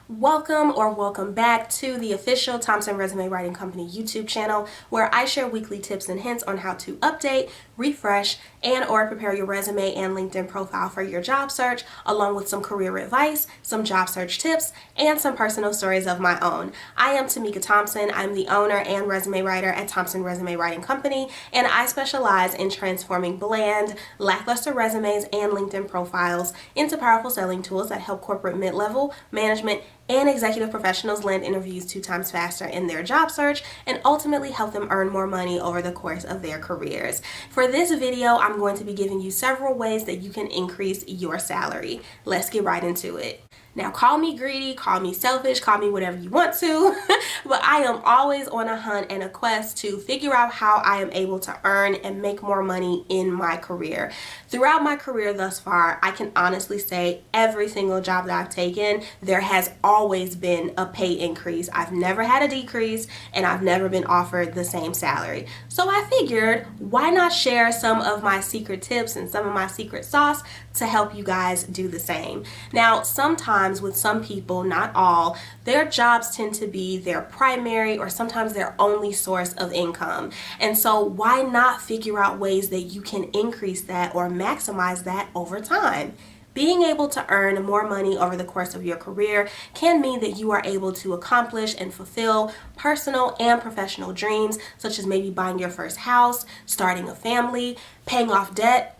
Welcome back to the official Thompson Resume Writing Company YouTube channel, where I share weekly tips and hints on how to update, refresh, and or prepare your resume and LinkedIn profile for your job search, along with some career advice, some job search tips, and some personal stories of my own. I am Tamika Thompson. I'm the owner and resume writer at Thompson Resume Writing Company, and I specialize in transforming bland, lackluster resumes and LinkedIn profiles into powerful selling tools that help corporate mid-level, management, and executive professionals land interviews 2 times faster in their job search and ultimately help them earn more money over the course of their careers. For this video, I'm going to be giving you several ways that you can increase your salary. Let's get right into it. Now, call me greedy, call me selfish, call me whatever you want to, but I am always on a hunt and a quest to figure out how I am able to earn and make more money in my career. Throughout my career thus far, I can honestly say every single job that I've taken, there has always been a pay increase. I've never had a decrease, and I've never been offered the same salary. So I figured, why not share some of my secret tips and some of my secret sauce to help you guys do the same. Now, sometimes with some people, not all, their jobs tend to be their primary or sometimes their only source of income. And so why not figure out ways that you can increase that or maximize that over time? Being able to earn more money over the course of your career can mean that you are able to accomplish and fulfill personal and professional dreams, such as maybe buying your first house, starting a family, paying off debt,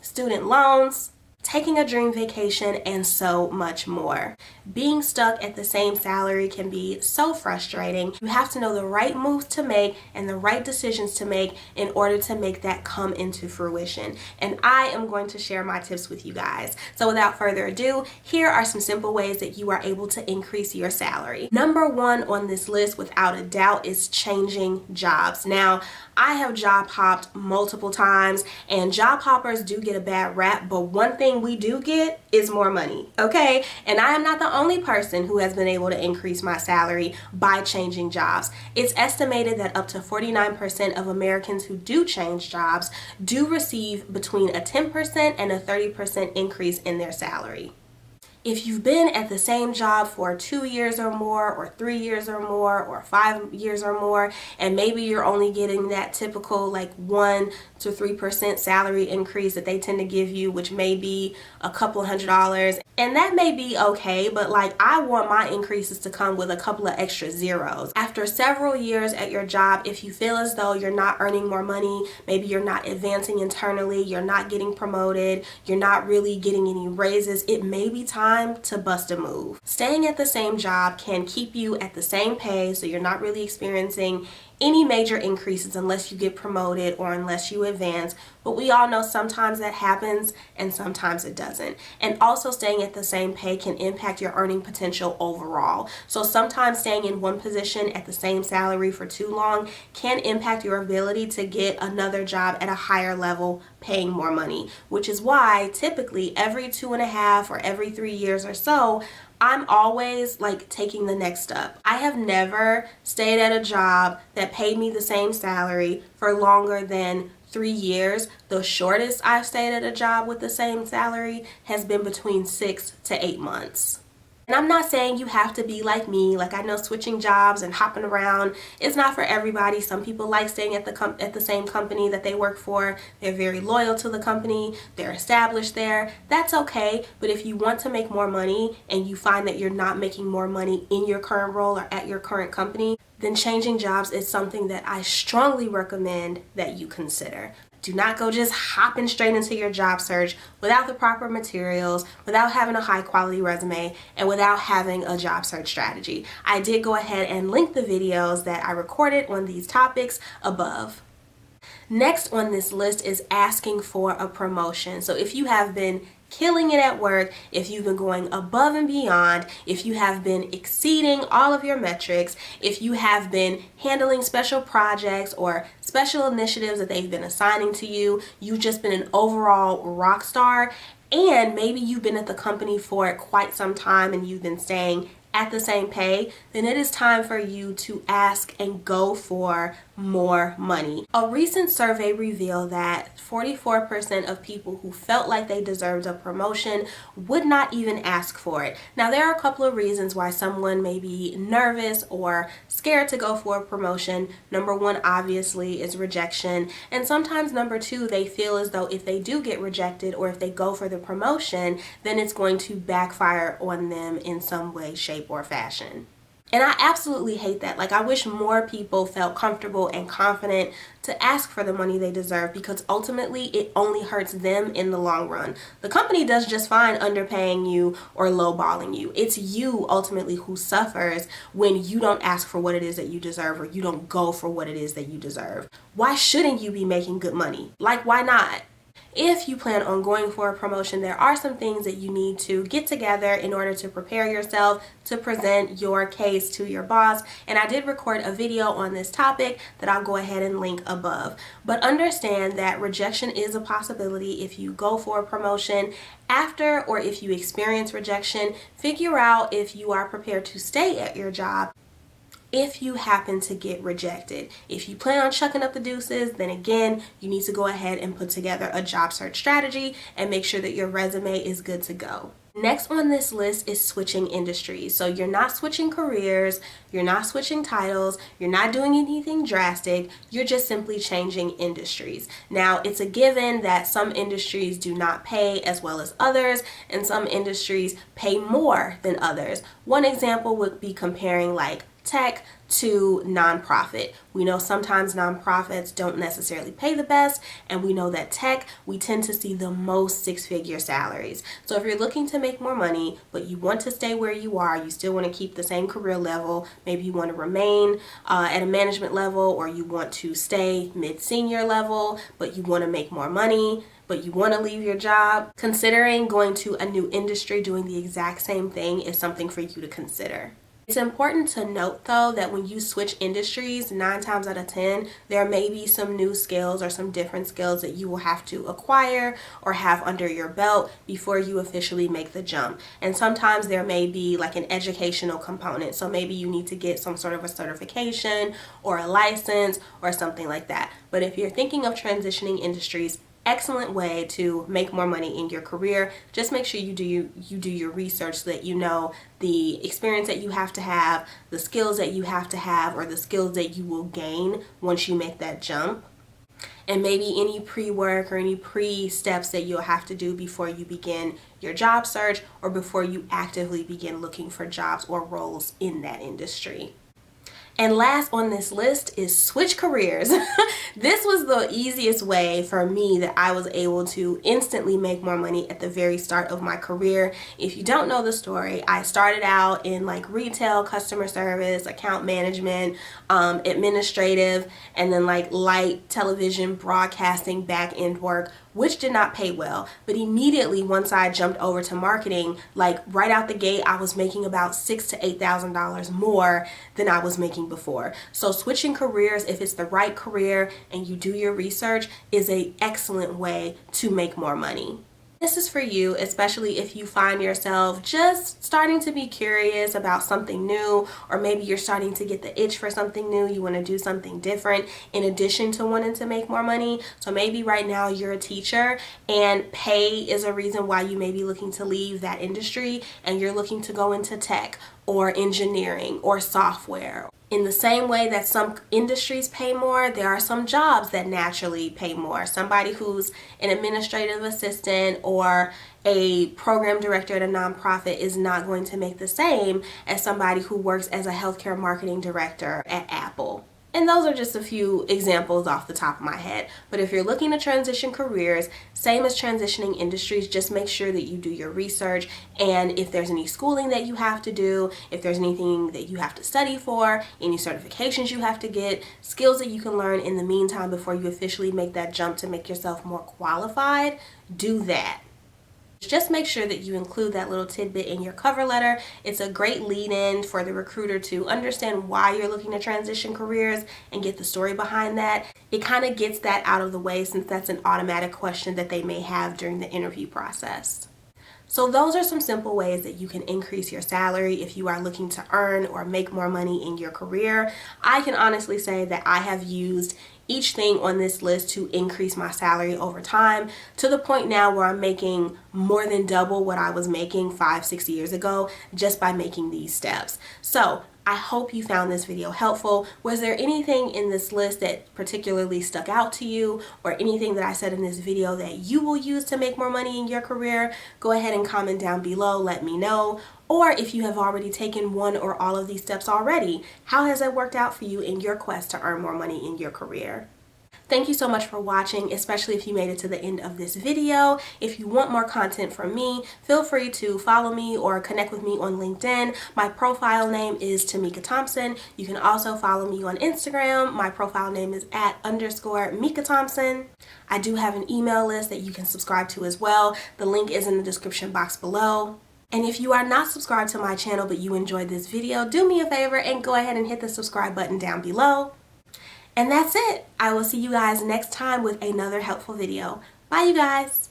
student loans, taking a dream vacation, and so much more. Being stuck at the same salary can be so frustrating. You have to know the right moves to make and the right decisions to make in order to make that come into fruition. And I am going to share my tips with you guys. So without further ado, here are some simple ways that you are able to increase your salary. Number 1 on this list, without a doubt, is changing jobs. Now, I have job hopped multiple times, and job hoppers do get a bad rap, but one thing we do get is more money, okay? And I am not the only person who has been able to increase my salary by changing jobs. It's estimated that up to 49% of Americans who do change jobs do receive between a 10% and a 30% increase in their salary. If you've been at the same job for 2 years or more, or 3 years or more, or 5 years or more, and maybe you're only getting that typical like 1 to 3% salary increase that they tend to give you, which may be a couple $100, and that may be okay, but like I want my increases to come with a couple of extra zeros. After several years at your job, if you feel as though you're not earning more money, maybe you're not advancing internally, you're not getting promoted, you're not really getting any raises, it may be time to bust a move. Staying at the same job can keep you at the same pay, so you're not really experiencing any major increases unless you get promoted or unless you advance, but we all know sometimes that happens and sometimes it doesn't. And also, staying at the same pay can impact your earning potential overall. So sometimes staying in one position at the same salary for too long can impact your ability to get another job at a higher level paying more money, which is why typically every 2.5 or every 3 years or so, I'm always like taking the next step. I have never stayed at a job that paid me the same salary for longer than 3 years. The shortest I've stayed at a job with the same salary has been between 6 to 8 months. And I'm not saying you have to be like me. Like, I know switching jobs and hopping around is not for everybody. Some people like staying at the same company that they work for. They're very loyal to the company. They're established there. That's okay. But if you want to make more money and you find that you're not making more money in your current role or at your current company, then changing jobs is something that I strongly recommend that you consider. Do not go just hopping straight into your job search without the proper materials, without having a high quality resume, and without having a job search strategy. I did go ahead and link the videos that I recorded on these topics above. Next on this list is asking for a promotion. So if you have been killing it at work, if you've been going above and beyond, if you have been exceeding all of your metrics, if you have been handling special projects or special initiatives that they've been assigning to you, you've just been an overall rock star, and maybe you've been at the company for quite some time and you've been staying at the same pay, then it is time for you to ask and go for more money. A recent survey revealed that 44% of people who felt like they deserved a promotion would not even ask for it. Now, there are a couple of reasons why someone may be nervous or scared to go for a promotion. Number one, obviously, is rejection. And sometimes number two, they feel as though if they do get rejected or if they go for the promotion, then it's going to backfire on them in some way, shape, or fashion. And I absolutely hate that. Like, I wish more people felt comfortable and confident to ask for the money they deserve, because ultimately it only hurts them in the long run. The company does just fine underpaying you or lowballing you. It's you ultimately who suffers when you don't ask for what it is that you deserve, or you don't go for what it is that you deserve. Why shouldn't you be making good money? Like, why not? If you plan on going for a promotion, there are some things that you need to get together in order to prepare yourself to present your case to your boss. And I did record a video on this topic that I'll go ahead and link above. But understand that rejection is a possibility if you go for a promotion. After, or if you experience rejection, figure out if you are prepared to stay at your job if you happen to get rejected. If you plan on chucking up the deuces, then again, you need to go ahead and put together a job search strategy and make sure that your resume is good to go. Next on this list is switching industries. So you're not switching careers, you're not switching titles, you're not doing anything drastic, you're just simply changing industries. Now, it's a given that some industries do not pay as well as others, and some industries pay more than others. One example would be comparing like tech to nonprofit. We know sometimes nonprofits don't necessarily pay the best, and we know that tech, we tend to see the most six-figure salaries. So if you're looking to make more money, but you want to stay where you are, you still want to keep the same career level, maybe you want to remain at a management level, or you want to stay mid-senior level, but you want to make more money, but you want to leave your job, considering going to a new industry doing the exact same thing is something for you to consider. It's important to note though that when you switch industries, 9 times out of 10, there may be some new skills or some different skills that you will have to acquire or have under your belt before you officially make the jump. And sometimes there may be like an educational component. So maybe you need to get some sort of a certification or a license or something like that. But if you're thinking of transitioning industries, excellent way to make more money in your career. Just make sure you do your research so that you know the experience that you have to have, the skills that you have to have, or the skills that you will gain once you make that jump. And maybe any pre-work or any pre-steps that you'll have to do before you begin your job search or before you actively begin looking for jobs or roles in that industry. And last on this list is switch careers. This was the easiest way for me that I was able to instantly make more money at the very start of my career. If you don't know the story, I started out in like retail, customer service, account management, administrative, and then like light television, broadcasting, back end work, which did not pay well. But immediately once I jumped over to marketing, like right out the gate, I was making about $6,000 to $8,000 more than I was making before. So switching careers, if it's the right career and you do your research, is an excellent way to make more money. This is for you, especially if you find yourself just starting to be curious about something new, or maybe you're starting to get the itch for something new. You want to do something different in addition to wanting to make more money. So maybe right now you're a teacher and pay is a reason why you may be looking to leave that industry and you're looking to go into tech or engineering or software. In the same way that some industries pay more, there are some jobs that naturally pay more. Somebody who's an administrative assistant or a program director at a nonprofit is not going to make the same as somebody who works as a healthcare marketing director at Apple. And those are just a few examples off the top of my head. But if you're looking to transition careers, same as transitioning industries, just make sure that you do your research. And if there's any schooling that you have to do, if there's anything that you have to study for, any certifications you have to get, skills that you can learn in the meantime before you officially make that jump to make yourself more qualified, do that. Just make sure that you include that little tidbit in your cover letter. It's a great lead-in for the recruiter to understand why you're looking to transition careers and get the story behind that. It kind of gets that out of the way since that's an automatic question that they may have during the interview process. So those are some simple ways that you can increase your salary if you are looking to earn or make more money in your career. I can honestly say that I have used each thing on this list to increase my salary over time, to the point now where I'm making more than double what I was making 5-6 years ago just by making these steps. So I hope you found this video helpful. Was there anything in this list that particularly stuck out to you, or anything that I said in this video that you will use to make more money in your career? Go ahead and comment down below, let me know. Or if you have already taken one or all of these steps already, how has it worked out for you in your quest to earn more money in your career? Thank you so much for watching, especially if you made it to the end of this video. If you want more content from me, feel free to follow me or connect with me on LinkedIn. My profile name is Tamika Thompson. You can also follow me on Instagram. My profile name is @_Mika Thompson. I do have an email list that you can subscribe to as well. The link is in the description box below. And if you are not subscribed to my channel but you enjoyed this video, do me a favor and go ahead and hit the subscribe button down below. And that's it. I will see you guys next time with another helpful video. Bye, you guys.